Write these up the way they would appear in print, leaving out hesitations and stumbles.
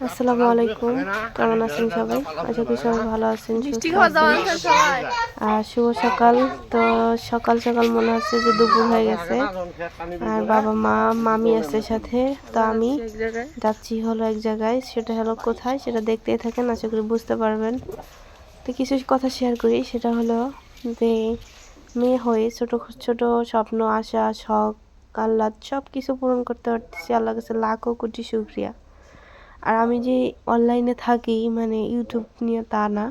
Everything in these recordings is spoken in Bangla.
আসসালামু আলাইকুম, কেমন আছেন সবাই? আশা করি সবাই ভালো আছেন, সুস্থ আছেন। আর শুভ সকাল। তো সকাল সকাল মনে হচ্ছে যে দুপুর হয়ে গেছে। আর বাবা মা মামি আছে সাথে। তো আমি যাচ্ছি হলো এক জায়গায়, সেটা হলো কোথায় সেটা দেখতেই থাকেন, আশা করি বুঝতে পারবেন। তো কিছু কথা শেয়ার করি, সেটা হলো যে মেয়ে হয়ে ছোট ছোট স্বপ্ন, আশা, শখ, আহ্লাদ সব কিছু পূরণ করতে পারতেছি, আল্লাহর কাছে লাখো কোটি শুকরিয়া। আর আমি যে অনলাইনে থাকি, মানে ইউটিউব নিয়ে তা না,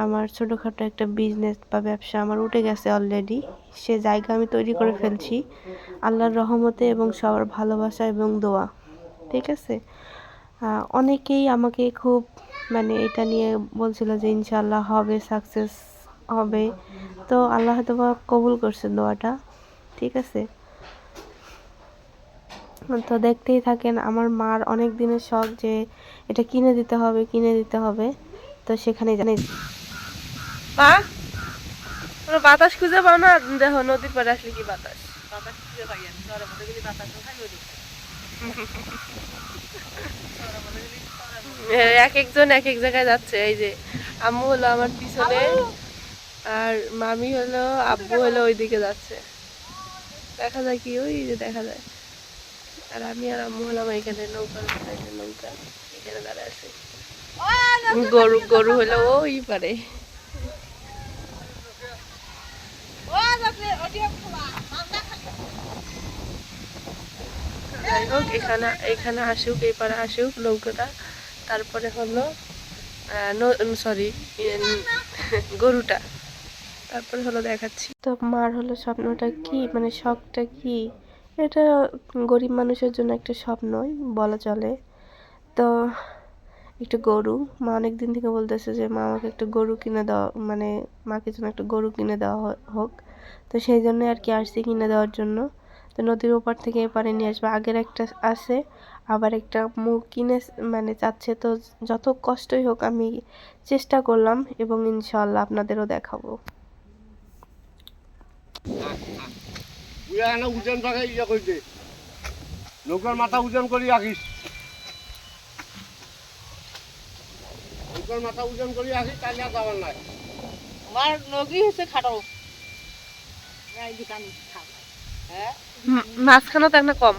আমার ছোটোখাটো একটা বিজনেস বা ব্যবসা আমার উঠে গেছে অলরেডি। সে জায়গা আমি তৈরি করে ফেলছি আল্লাহর রহমতে এবং সবার ভালোবাসা এবং দোয়া। ঠিক আছে। অনেকেই আমাকে খুব মানে এটা নিয়ে বলছিল যে ইনশাআল্লাহ হবে, সাকসেস হবে। তো আল্লাহ হয়তো কবুল করছে দোয়াটা। ঠিক আছে। তো দেখতেই থাকেন, আমার মার অনেক দিনের শখ যে এটা কিনে দিতে হবে, কিনে দিতে হবে। তো সেখানে জানি মা বাতাস খুঁজে পাও না, দেখো নদীর পাড়ে আসলে কি বাতাস বাতাস খুঁজে পাই আমি, শহরের মধ্যে গেলে বাতাস খাই নদী। এক একজন এক এক জায়গায় যাচ্ছে। এই যে আম্মু হলো আমার পিছনে, আর মামি হলো, আব্বু হলো ওইদিকে যাচ্ছে। দেখা যায় কি, ওই যে দেখা যায়। আর আমি আর আম্মু হলাম এখানে নৌকার নৌকা এখানে দাঁড়ায় আছে। গরু গরু হলো ওই পারে। যাই হোক, এখানে আসুক, এই পারে আসুক নৌকাটা, তারপরে হলো সরি গরুটা, তারপরে হলো দেখাচ্ছি। তো মার হলো স্বপ্নটা কি, মানে শখটা কি, এটা গরিব মানুষের জন্য একটা স্বপ্নই বলা চলে। তো একটা গরু, মা অনেক দিন থেকে বলতেছে যে মা আমাকে একটা গরু কিনে দেওয়া, মানে মাকে যেন একটা গরু কিনে দেওয়া হোক। তো সেই জন্য আর কি আসছি কিনে দেওয়ার জন্য। তো নদীর ওপার থেকে এপারে নিয়ে আসবে, আগের একটা আছে, আবার একটা মুখ কিনে মানে চাচ্ছে। তো যত কষ্টই হোক আমি চেষ্টা করলাম এবং ইনশাআল্লাহ আপনাদেরও দেখাবো। নৌকার মাথা ওজন করি রাখিস, নৌকার মাথা ওজন করি রাখিস, তাহলে আর যাবার নাই। আমার নগি হচ্ছে খাটো, মাঝখানে তো একটা কম।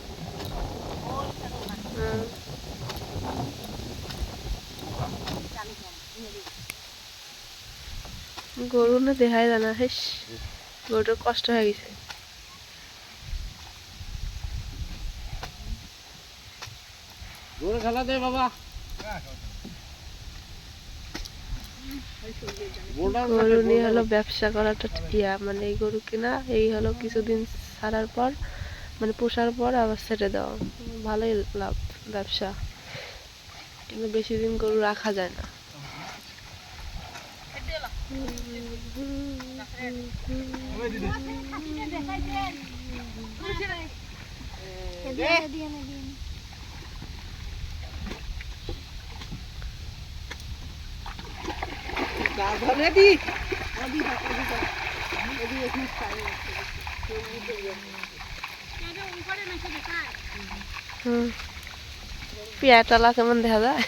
গরু না দেখাই যায় না, হেস গরুটার কষ্ট হয়ে গেছে। জোরে খেলা দে বাবা। গরু নিয়ে হলো ব্যবসা করাটা মানে এই গরু কিনা, এই হলো কিছুদিন ছাড়ার পর, মানে পোষার পর আবার ছেড়ে দেওয়া, ভালোই লাভ ব্যবসা, কিন্তু বেশি দিন গরু রাখা যায় না। পেয়াটালা কেমন দেখা যায়।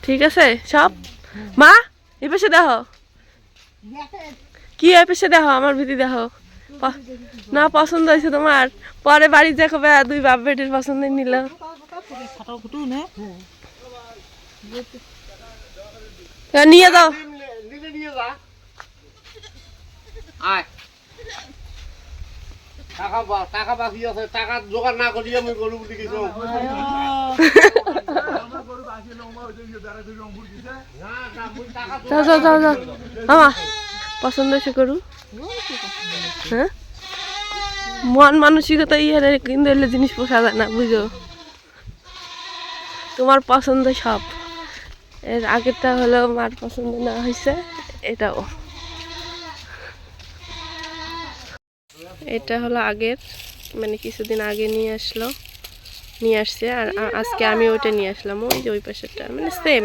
ঠিক আছে সব। মা এই পাশে দেখো, কি এই পাশে দেখো, আমার ভীতি দেখো না, পছন্দ হয়েছে তোমার, পরে বাড়ি দেখো দুই বাপ বেটির পছন্দ নিল। নিয়ে যাও, টাকা বাকি আছে, টাকা জোগাড় না করি আমি গরু বুঝি কিছু। যাও যাও যাও যাও মামা, পছন্দ হয়েছে গরু? হ্যাঁ, মন মানসিকতা ইয়ে কিন্তু এলে জিনিস পোষা যায় না, বুঝো। তোমার পছন্দ সব, এর আগেরটা হলো মার পছন্দ না হয়েছে, এটাও। এটা হলো আগের, মানে কিছুদিন আগে নিয়ে আসলো, নিয়ে আসছে। আর আজকে আমি ওইটা নিয়ে আসলাম, ওই যে ওই পাশেরটা মানে সেম,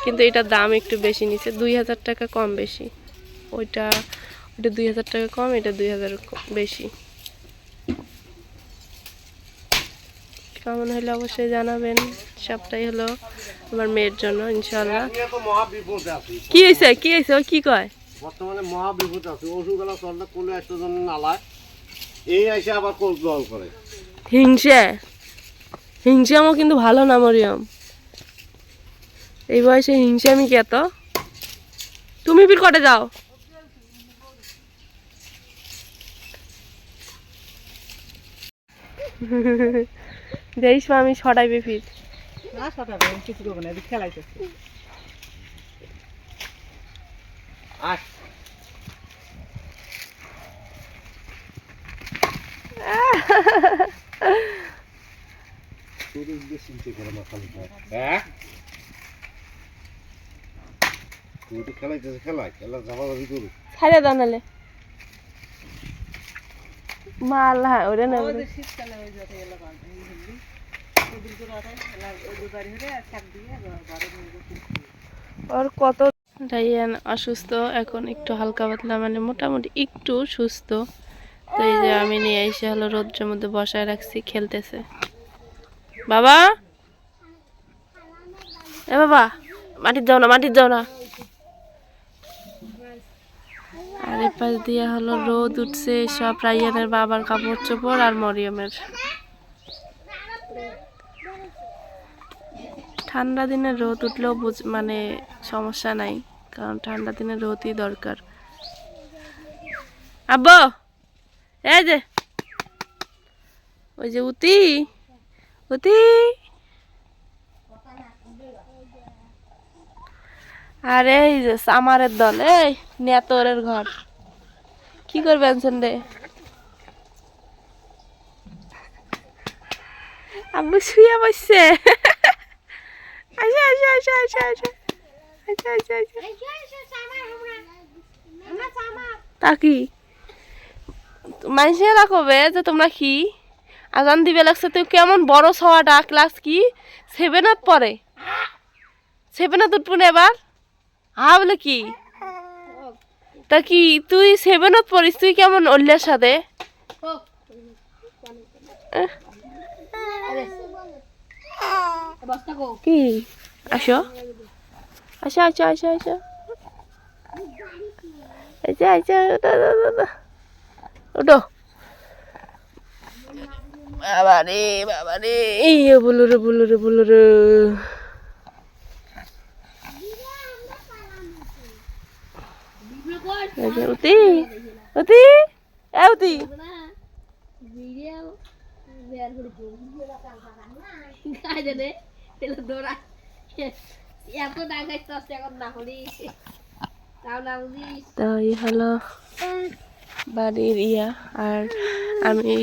কিন্তু এটার দাম একটু বেশি নিছে, 2000 টাকা কম বেশি। ওইটা 2000 টাকা কম, এটা 2000 বেশি। কেমন হলো অবশ্যই জানাবেন। সবটাই হলো আমার মেয়ের জন্য ইনশাল্লাহ। কি হয়েছে কি হয়েছে, ও কি কয়? বর্তমানে মহা বিপদ আছে, ওষুধগুলো চলটা কোলে একটা জন্য নালায়, এই এসে আবার কোল জল করে। হিংসে হিংসামও কিন্তু ভালো না মরিয়ম, এই বয়সে হিংসামি কে তো? তুমি ফির কটে যাও। দেখিস আমি ছড়াইবে ফির। না সটাবে কিছু করবে না, খেলাইতেছে। আয় হ্যাঁ তুই তো খেলাইতেছে, খেলা যাবাজাবি করু। ছাড়ে দাও নালে মাল হ্যাঁ ওরে না ওই যে শীতকালে ওই যে এলো বাদ এই হিন্দি ওদিন করে ওঠে এলা ওই দুবারি হলে শাক দিয়ে ঘরে নিয়ে গেছে। ওর কত রাইয়ান অসুস্থ এখন, একটু হালকা পাতলা মানে মোটামুটি একটু সুস্থ। তো এই যে আমি নিয়ে এসে হলো রোদ্রের মধ্যে বসায় রাখছি, খেলতেছে। বাবা এ বাবা মাটির যাও না, মাটির যাও না। আর এ পাশ দিয়ে হলো রোদ উঠছে, সব রাইয়ানের বাবার কাপড় চোপড় আর মরিয়মের। ঠান্ডা দিনে রোদ উঠলেও মানে সমস্যা নাই, কারণ ঠান্ডা দিনে রোদই দরকার। আব্বু এই যে ওই যে উতি উতি, আর এই যে সামারের দল, এই নেতরের ঘর কি করবেন রে? আব্বু শুয়ে বসছে। আচ্ছা আচ্ছা আচ্ছা আচ্ছা আচ্ছা আচ্ছা আচ্ছা আচ্ছা তা কি মানুষেরা কবে যে তোমরা কি আজান দিবে লাগছে? তুই কেমন বড় সওয়াটা, ক্লাস কি 7 পরে? 7 উঠবো না এবার? হা বলে কি তা কি তুই 7 পড়িস? তুই কেমন অল্লের সাথে? কি আসো আসো আসো আসো আসো আচ্ছা আচ্ছা ওটো বাবা রে এই বলো রে বলো রে বলো রে। উতি উতি উতি তাই হলো বাড়ির ইয়া। আর আমি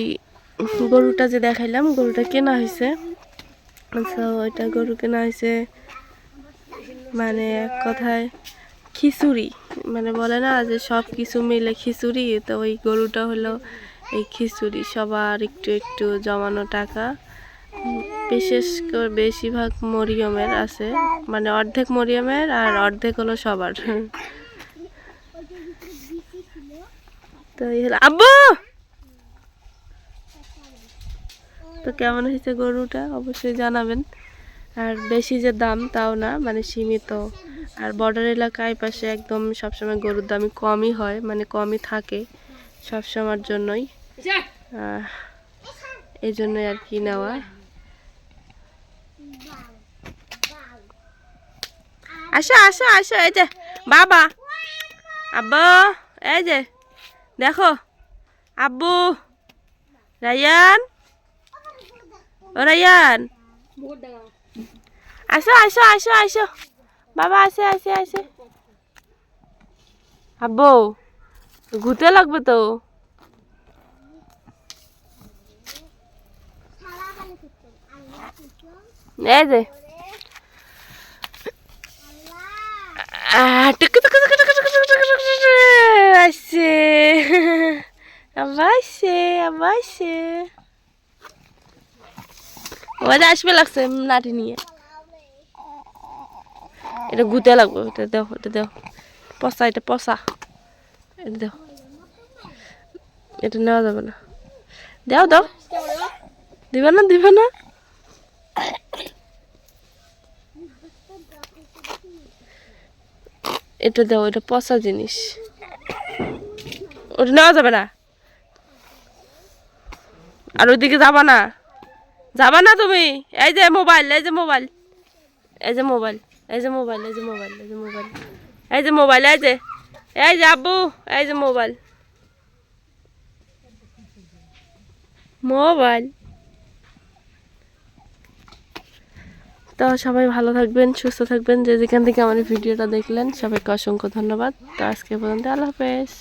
গরুটা যে দেখাইলাম, গরুটা কেনা হয়েছে। আচ্ছা ওইটা গরু কেনা হয়েছে মানে এক কথায় খিচুড়ি, মানে বলে না যে সব কিছু মিলে খিচুড়ি, তো ওই গরুটা হলো এই খিচুড়ি। সবার একটু একটু জমানো টাকা, বিশেষ করে বেশিরভাগ মরিয়মের আছে, মানে অর্ধেক মরিয়মের আর অর্ধেক হলো সবার। তো এই হলো আব্বু। তো কেমন হয়েছে গরুটা অবশ্যই জানাবেন। আর বেশি যে দাম তাও না, মানে সীমিত। আর বর্ডার এলাকায় পাশে একদম সবসময় গরুর দামই কমই হয়, মানে কমই থাকে সবসময়ের জন্যই, এই জন্যই আর কি নেওয়া। আসো আসো আসো, এই যে বাবা আব্বু, এই যে দেখো আব্বু, রায়ান ও রায়ান আসো আসো আসো আসো, বাবা আসে আসে আসে। আব্বু ঘুরতে লাগবে তো। এই যে আসছে আবার আসছে আবার আসছে। ওই যে আসবে লাগছে লাঠি নিয়ে। এটা গুতে লাগবে, এটা দেও, এটা দেও, পচা, এটা পচা, এটা দেও, এটা নেওয়া যাবে না, দাও দাও, দিবা না, দিবা না, এটা দাও, এটা পচা জিনিস, ওটা নেওয়া যাবে না। আর ওইদিকে যাবা না, যাবা না তুমি। এই যে মোবাইল, এই যে মোবাইল, এই যে মোবাইল, এই যে মোবাইল, এই যে মোবাইল, এই যে মোবাইল, এই যে মোবাইল, এই যে আব্বু, এই যে মোবাইল, মোবাইল। তো সবাই ভালো থাকবেন, সুস্থ থাকবেন, যে যেখান থেকে আমার ভিডিওটা দেখলেন সবাইকে অসংখ্য ধন্যবাদ। তো আজকে পর্যন্ত আল্লাহ হাফেজ।